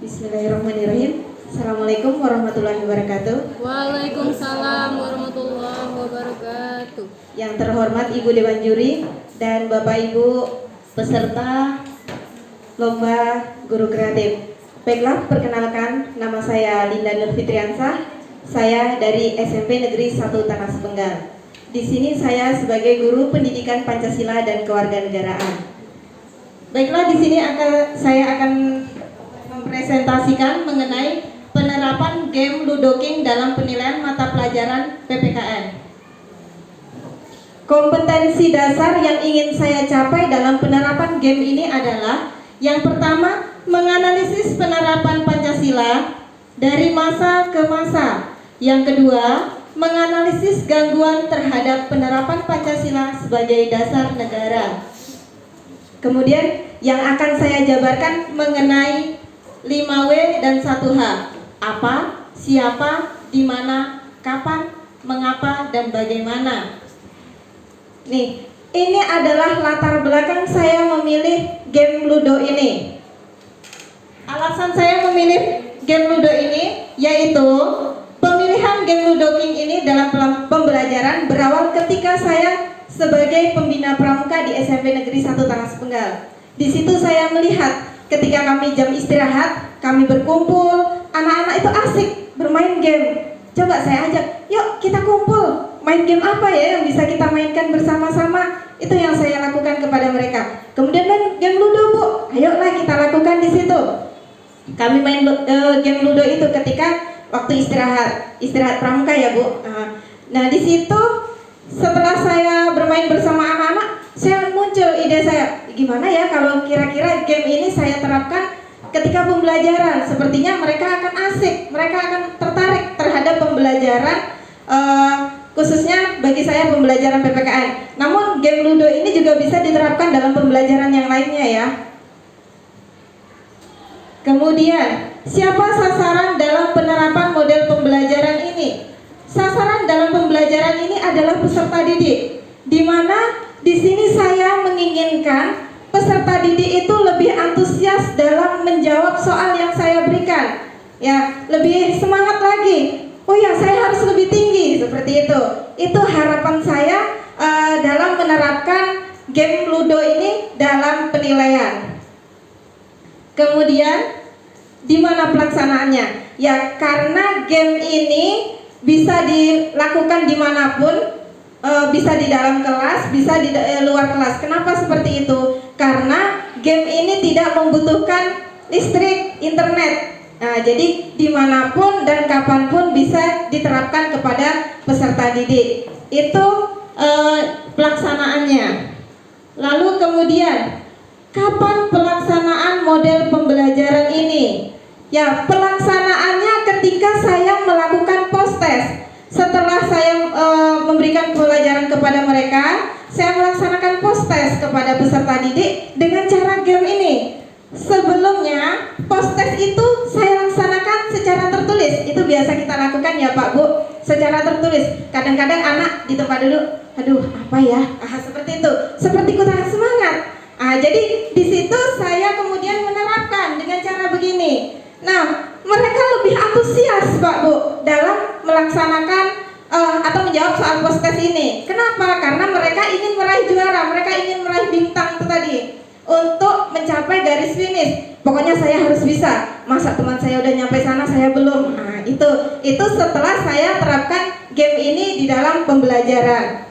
Bismillahirrahmanirrahim. Assalamualaikum warahmatullahi wabarakatuh. Waalaikumsalam warahmatullahi wabarakatuh. Yang terhormat Ibu Dewan Juri dan Bapak Ibu peserta Lomba Guru Kreatif. Baiklah, perkenalkan, nama saya Linda Nur Fitriansah. Saya dari SMP Negeri 1 Tanah Sepenggal. Di sini saya sebagai guru pendidikan Pancasila dan Kewarganegaraan. Baiklah, di sini saya akan mempresentasikan mengenai penerapan game Ludo King dalam penilaian mata pelajaran PPKN. Kompetensi dasar yang ingin saya capai dalam penerapan game ini adalah: yang pertama, menganalisis penerapan Pancasila dari masa ke masa. Yang kedua, menganalisis gangguan terhadap penerapan Pancasila sebagai dasar negara. Kemudian yang akan saya jabarkan mengenai 5W dan 1H. Apa, siapa, di mana, kapan, mengapa, dan bagaimana. Nih, ini adalah latar belakang saya memilih game Ludo ini. Alasan saya memilih game Ludo ini yaitu pemilihan game Ludo King ini dalam pembelajaran berawal ketika saya sebagai pembina pramuka di SMP Negeri 1 Tanah Sepenggal. Di situ saya melihat ketika kami jam istirahat, kami berkumpul, anak-anak itu asik bermain game. Coba saya ajak, yuk kita kumpul, main game apa ya yang bisa kita mainkan bersama-sama. Itu yang saya lakukan kepada mereka. Kemudian main game Ludo, Bu, ayolah kita lakukan di situ. Kami main game Ludo itu ketika waktu istirahat pramuka ya, Bu. Nah di situ setelah saya bermain bersama anak-anak, saya muncul ide saya, gimana ya kalau kira-kira game ini saya terapkan ketika pembelajaran. Sepertinya mereka akan asik, mereka akan tertarik terhadap pembelajaran, khususnya bagi saya pembelajaran PPKN. Namun game Ludo ini juga bisa diterapkan dalam pembelajaran yang lainnya ya. Kemudian, siapa sasaran dalam penerapan model pembelajaran ini? Sasaran dalam pembelajaran ini adalah peserta didik, di mana di sini saya menginginkan peserta didik itu lebih antusias dalam menjawab soal yang saya berikan. Ya, lebih semangat lagi. Oh ya, saya harus lebih tinggi, seperti itu. Itu harapan saya dalam menerapkan game Ludo ini dalam penilaian. Kemudian, di mana pelaksanaannya? Ya, karena game ini bisa dilakukan dimanapun, bisa di dalam kelas, bisa di luar kelas. Kenapa seperti itu? Karena game ini tidak membutuhkan listrik, internet. Nah, jadi dimanapun dan kapanpun bisa diterapkan kepada peserta didik. Itu pelaksanaannya. Lalu kemudian, kapan pelaksanaan model pembelajaran ini? Ya, pelaksanaannya ketika saya melakukan post test. Setelah saya memberikan pelajaran kepada mereka, saya melaksanakan post test kepada peserta didik dengan cara game ini. Sebelumnya, post test itu saya laksanakan secara tertulis. Itu biasa kita lakukan ya Pak Bu, secara tertulis. Kadang-kadang anak di tempat dulu, aduh apa ya, seperti itu, seperti kurang semangat. Jadi di situ saya kemudian menerapkan dengan cara begini. Nah, mereka lebih antusias Pak Bu dalam melaksanakan atau menjawab soal post test ini. Kenapa? Karena mereka ingin meraih juara, mereka ingin meraih bintang itu tadi, untuk mencapai garis finish. Pokoknya saya harus bisa. Masa teman saya udah nyampe sana, saya belum. Nah, itu setelah saya terapkan game ini di dalam pembelajaran.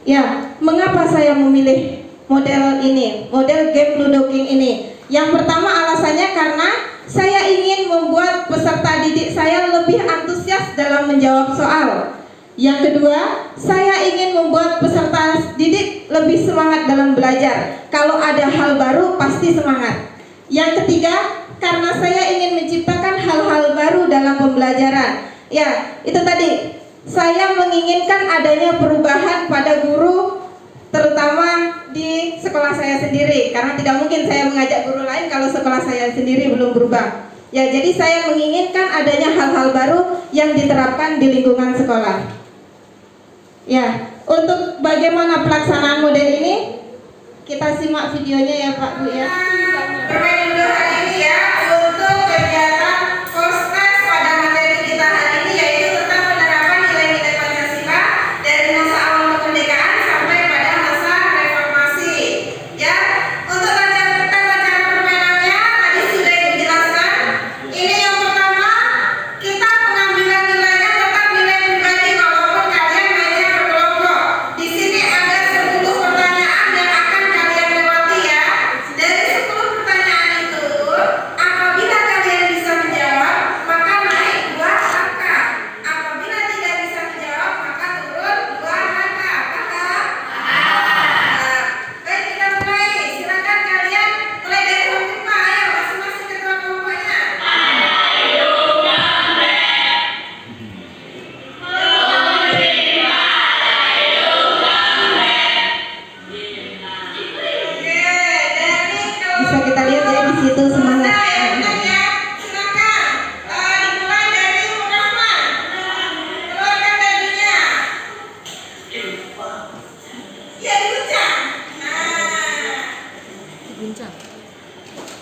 Ya, mengapa saya memilih model ini, model game Ludo King ini? Yang pertama alasannya karena saya ingin membuat peserta didik saya lebih antusias dalam menjawab soal. Yang kedua, saya ingin membuat peserta didik lebih semangat dalam belajar. Kalau ada hal baru pasti semangat. Yang ketiga, karena saya ingin menciptakan hal-hal baru dalam pembelajaran. Ya, itu tadi. Saya menginginkan adanya perubahan pada guru, terutama di sekolah saya sendiri, karena tidak mungkin saya mengajak guru lain kalau sekolah saya sendiri belum berubah. Ya, jadi saya menginginkan adanya hal-hal baru yang diterapkan di lingkungan sekolah. Ya, untuk bagaimana pelaksanaan model ini, kita simak videonya ya Pak Bu ya.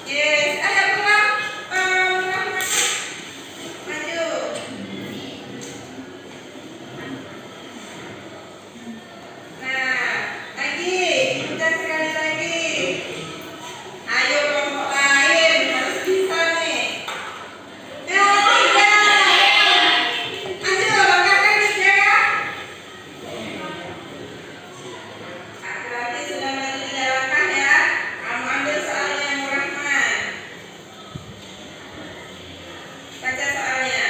Yes, ayo pulang. Maju. Nah, lagi, udah sekali lagi. Ayo kelompok lain harus bisa nih. Yang tiga. Maju, langkahkan tiga. Berarti sudah maju 3 langkah ya. Kamu ambil soalnya yang Rahman. Baca soalnya.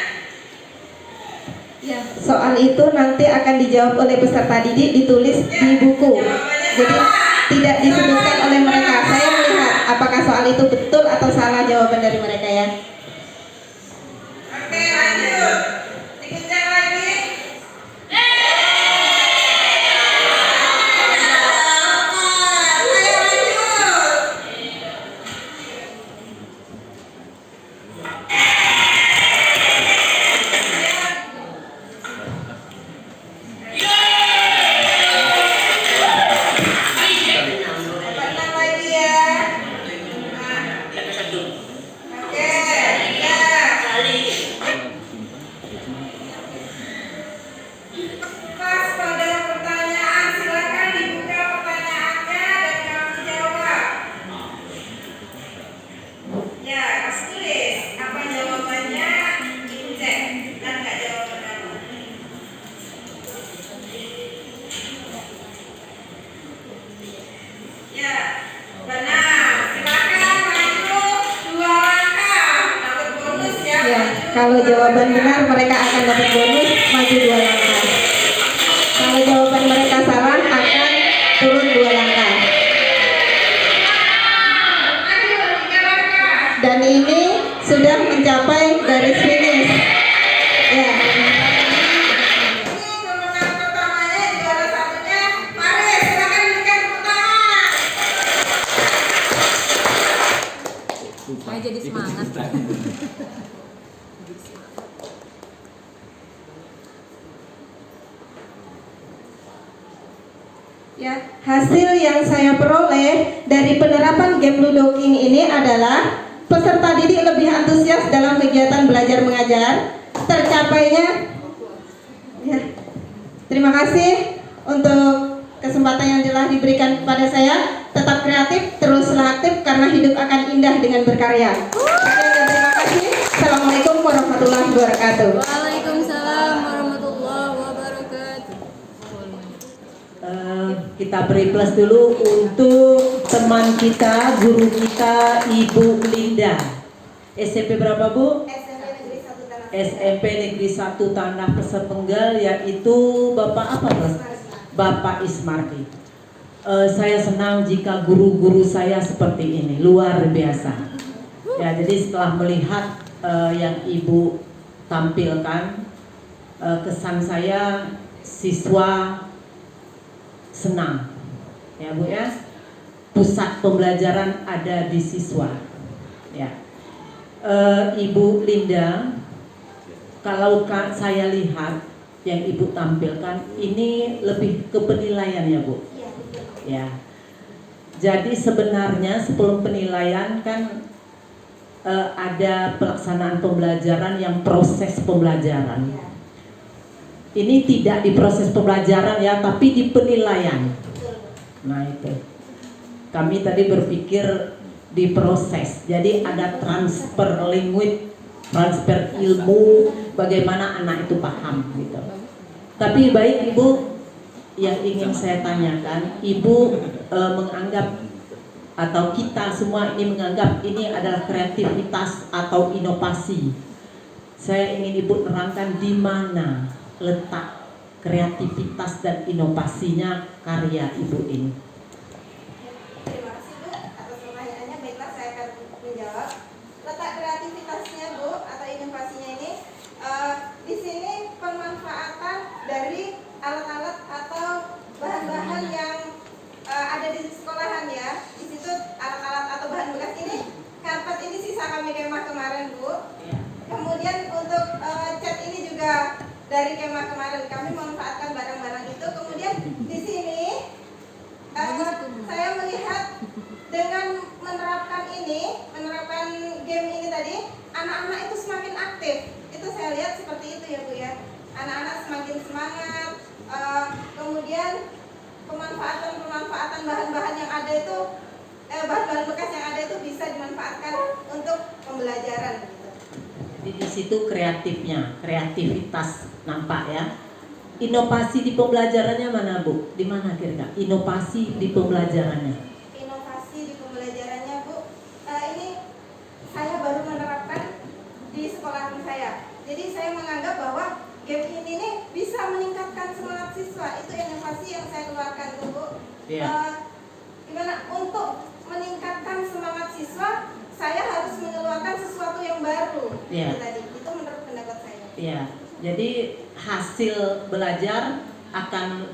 Ya, soal itu nanti akan dijawab oleh peserta didik, ditulis di buku. Jadi tidak disebutkan oleh mereka. Saya melihat apakah soal itu betul atau salah jawaban dari mereka ya. Oke, lanjut. Dikejar lagi. Ayo lanjut. Tenang lagi ya. Oke, ya. Pas pada pertanyaan silakan dibuka pertanyaannya dan kamu jawab. Ya, harus tulis apa jawabannya, ibu cek dan nggak jawaban kamu. Ya, benar. Silakan maju 2 langkah. Dapat bonus ya. Ya, kalau jawaban benar mereka akan dapat bonus maju 2 langkah. Kalau jawaban mereka salah akan turun 2 langkah. Dan ini sudah mencapai garis finish. Ya. Ini kemenangan pertamanya, juara satunya. Mari silakan berikan tepuk tangan. Saya jadi semangat. Ya, hasil yang saya peroleh dari penerapan game Ludo King ini adalah peserta didik lebih antusias dalam kegiatan belajar mengajar, tercapainya. Ya, terima kasih untuk kesempatan yang telah diberikan kepada saya. Tetap kreatif, teruslah aktif karena hidup akan indah dengan berkarya. Sekian dan terima kasih. Assalamualaikum warahmatullahi wabarakatuh. Waalaikumsalam warahmatullahi wabarakatuh. Kita beri plus dulu untuk teman kita, guru kita, Ibu Linda. SMP berapa Bu? SMP Negeri 1 Tanah Pesepenggal, yaitu Bapak apa Mas? Bapak Ismardi. Saya senang jika guru-guru saya seperti ini, luar biasa. Ya, jadi setelah melihat yang Ibu tampilkan, kesan saya siswa senang, ya Bu ya. Pusat pembelajaran ada di siswa, ya. Ibu Linda, kalau saya lihat yang Ibu tampilkan ini lebih ke penilaian ya Bu. Ya. Jadi sebenarnya sebelum penilaian kan ada pelaksanaan pembelajaran yang proses pembelajaran. Ini tidak di proses pembelajaran ya, tapi di penilaian. Nah itu. Kami tadi berpikir di proses. Jadi ada transfer linguist, transfer ilmu, bagaimana anak itu paham gitu. Tapi baik Ibu, yang ingin saya tanyakan, Ibu menganggap atau kita semua ini menganggap ini adalah kreativitas atau inovasi. Saya ingin Ibu terangkan di mana letak kreativitas dan inovasinya karya Ibu ini. Terima kasih Bu atas pertanyaannya. Baiklah, saya akan menjawab. Letak kreativitasnya Bu atau inovasinya ini di sini pemanfaatan dari alat-alat atau bahan-bahan yang ada di sekolahan ya. Di situ alat-alat atau bahan bekas ini, karpet ini sisa kami kemah kemarin Bu. Kemudian untuk cat ini juga dari kemah kemarin, kami memanfaatkan barang-barang itu. Kemudian di sini saya melihat dengan menerapkan anak-anak itu semakin aktif. Itu saya lihat seperti itu ya Bu ya. Anak-anak semakin semangat. Kemudian pemanfaatan bahan-bahan yang ada itu, bahan-bahan bekas yang ada itu bisa dimanfaatkan untuk pembelajaran. Gitu. Jadi di situ kreativitas nampak ya. Inovasi di pembelajarannya mana Bu? Di mana kira-kira? Inovasi di pembelajarannya. Inovasi di pembelajarannya Bu, ini saya baru menerapkan di sekolahan saya. Jadi saya menganggap bahwa game ini nih bisa meningkatkan semangat siswa. Itu inovasi yang saya keluarkan tuh Bu. Gimana untuk meningkatkan semangat siswa, saya harus mengeluarkan sesuatu yang baru. Itu tadi, itu menurut pendapat saya. Iya. Jadi hasil belajar akan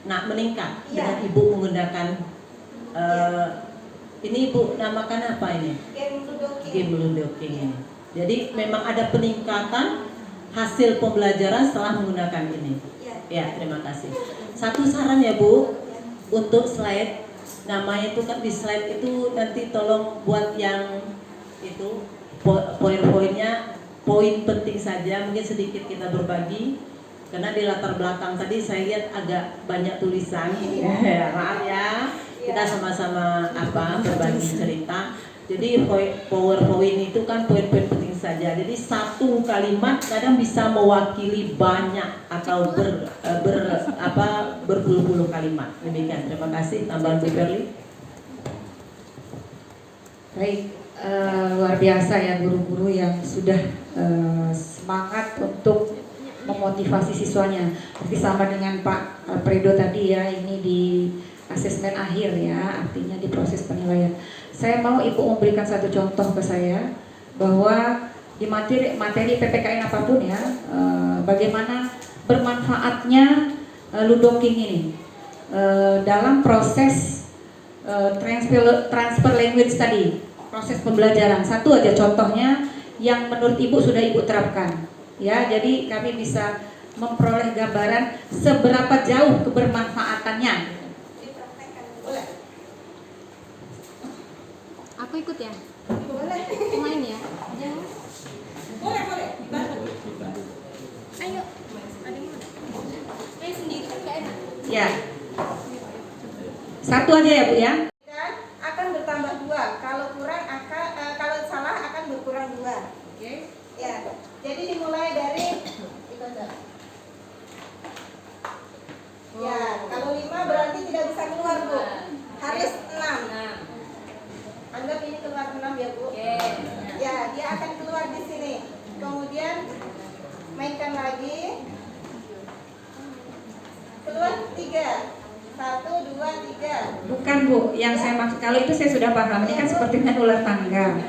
meningkat dengan Ibu menggunakan ini Ibu namakan apa ini? Game Ludoking. Game Ludoking ini. Jadi memang ada peningkatan hasil pembelajaran setelah menggunakan ini. Ya, terima kasih. Satu saran ya Bu, untuk slide, namanya itu kan di slide itu nanti tolong buat yang itu poin-poinnya, poin penting saja, mungkin sedikit kita berbagi. Karena di latar belakang tadi saya lihat agak banyak tulisan, maaf ya, kita sama-sama berbagi cerita. Jadi PowerPoint itu kan poin-poin penting saja. Jadi satu kalimat kadang bisa mewakili banyak atau berpuluh-puluh kalimat. Demikian. Terima kasih. Tambahan Bu Perli. Baik, luar biasa ya guru-guru yang sudah semangat untuk memotivasi siswanya. Seperti sama dengan Pak Alfredo tadi ya, ini di asesmen akhir ya, artinya di proses penilaian. Saya mau Ibu memberikan satu contoh ke saya bahwa di materi PPKN apapun ya, bagaimana bermanfaatnya Ludoking ini dalam proses transfer language tadi, proses pembelajaran. Satu aja contohnya yang menurut Ibu sudah Ibu terapkan ya, jadi kami bisa memperoleh gambaran seberapa jauh kebermanfaatannya. Aku ikut ya? Boleh. Main ya? Boleh. Ayo. Ada yang mana? Main sendiri kan gak enak. Ya. Satu aja ya Bu ya. Dan akan bertambah 2. Kalau kalau salah akan berkurang 2. Oke. Ya. Jadi dimulai dari itu aja. Ya, kalau 5 berarti tidak bisa keluar Bu. Harus 6. Anggap ini keluar 6 ya Bu. Ya, dia akan keluar di sini. Kemudian mainkan lagi. Keluar 3. 1, 2, 3. Bukan Bu, yang saya maksud kalau itu saya sudah paham. Ini kan seperti dengan ular tangga.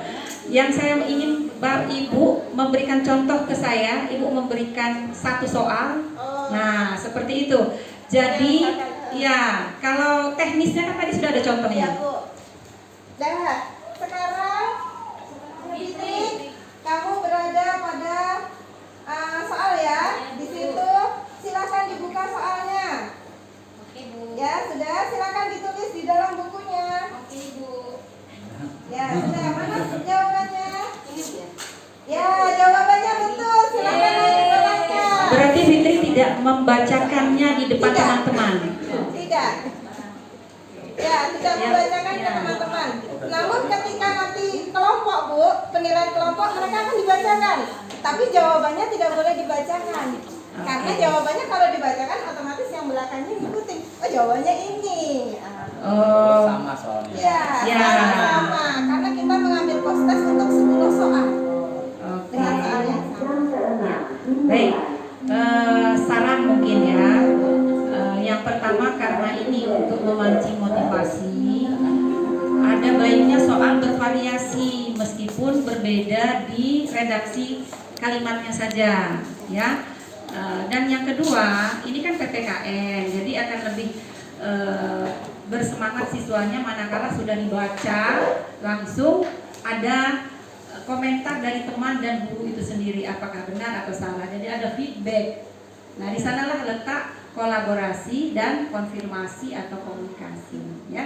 Yang saya ingin Ibu memberikan contoh ke saya, Ibu memberikan satu soal. Nah, seperti itu. Jadi, ya, kalau teknisnya kan tadi sudah ada contohnya. Ya Bu. Dah, sekarang Fitri, kamu berada pada soal ya. Di situ silakan dibuka soalnya. Oke Bu. Ya, sudah, silakan ditulis di dalam bukunya. Oke Bu. Ya, sudah. Mana jawabannya? Ini Bu ya? Ya, jawabannya betul. Silakan dijelaskan. Berarti Fitri tidak membacakannya di depan Tidak. teman-teman. Tidak. Ya, tidak membacakan ke teman-teman. Namun ketika nanti kelompok Bu, penilaian kelompok mereka akan dibacakan. Tapi jawabannya tidak boleh dibacakan. Karena jawabannya kalau dibacakan otomatis yang belakangnya ngikutin. Oh, jawabannya ini. Oh. Sama soalnya. Ya, sama. Karena kita mengambil postas untuk 10 soal. Oke. Dengan soal yang sama. Baik. Saran mungkin ya. Yang pertama karena ini untuk memancing motivasi, ada baiknya soal bervariasi meskipun berbeda di redaksi kalimatnya saja, ya. Dan yang kedua, ini kan PPKN, jadi akan lebih bersemangat siswanya manakala sudah dibaca langsung ada komentar dari teman dan guru itu sendiri apakah benar atau salah. Jadi ada feedback. Nah, di sanalah letak kolaborasi dan konfirmasi atau komunikasi, ya.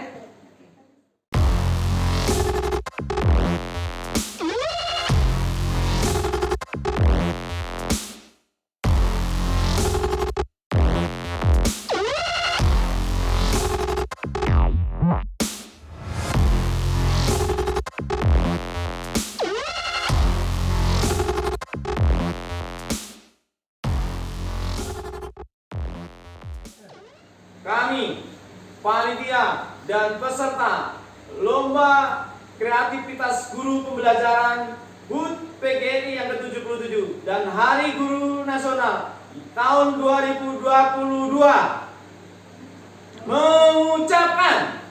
dunia dan peserta Lomba Kreativitas Guru Pembelajaran HUT PGRI yang ke-77 dan Hari Guru Nasional tahun 2022 mengucapkan